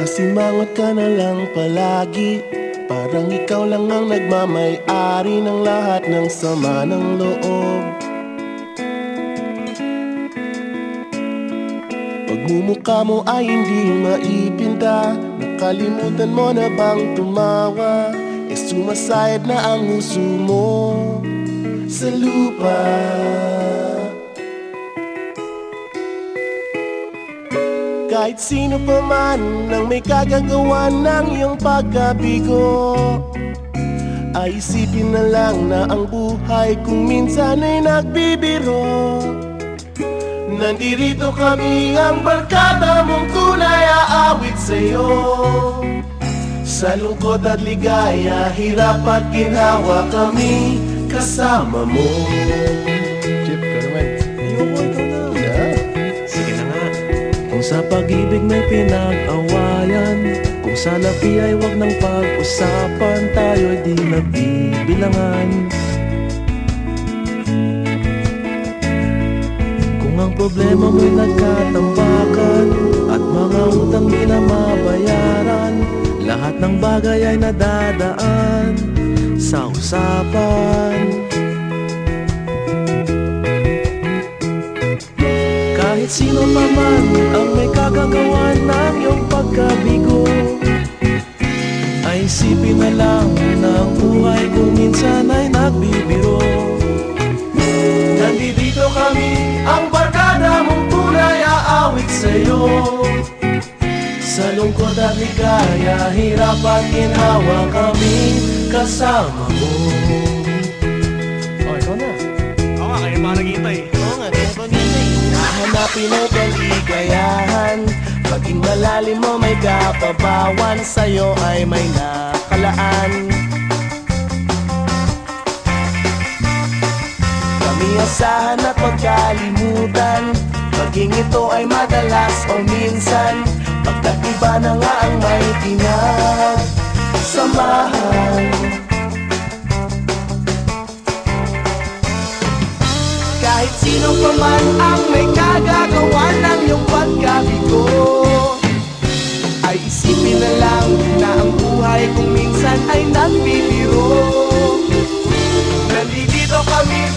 Kasimangot ka na lang palagi, parang ikaw lang ang nagmamay-ari ng lahat ng sama ng loob. Pagmumukha mo ay hindi maipinta, nakalimutan mo na bang tumawa? Sumasayad na ang huso mo sa lupa. Kahit sino pa man ang may kagagawa ng iyong pagkabigo, ay isipin na lang na ang buhay kung minsan ay nagbibiro. Nandirito kami ang barkada mong tunay aawit sa'yo. Sa lungkot at ligaya, hirap at ginhawa kami kasama mo. Chip, ka naman. Ayoko, ikaw na. Yeah. Sige na nga. Kung sa pag-ibig may pinag-awayan, kung sa labi ay wag nang pag-usapan, tayo'y di nagbibilangan. Kung ang problema mo'y nagkatambakan at mga utang di na mabayaran, lahat ng bagay ay nadadaan sa usapan. Kahit sino pa man ang may kagagawa ng iyong pagkabigo, ay isipin na lang na ang buhay kung minsan ay nagbibiro. Nandito kami, ang barkada mong tunay aawit sa'yo. Sa lungkot at ligaya, hirap at ginhawa kami kasama mo. Oh, ikaw na. Oo nga, kaya pa nag-iintay. Oo nga, kaya pa nintay. Hahanapin ang kaligayahan, maging malalim mo may kapabawan, sa'yo ay may nakalaan. Kami asahan at magkalimutan, maging ito ay madalas o minsan, pagkatiba na nga ang may pinagsamahan. Kahit sino pa man ang may kagagawa ng iyong pagkabigo, ay isipin na lang na ang buhay kung minsan ay nagbibiro. Nandito kami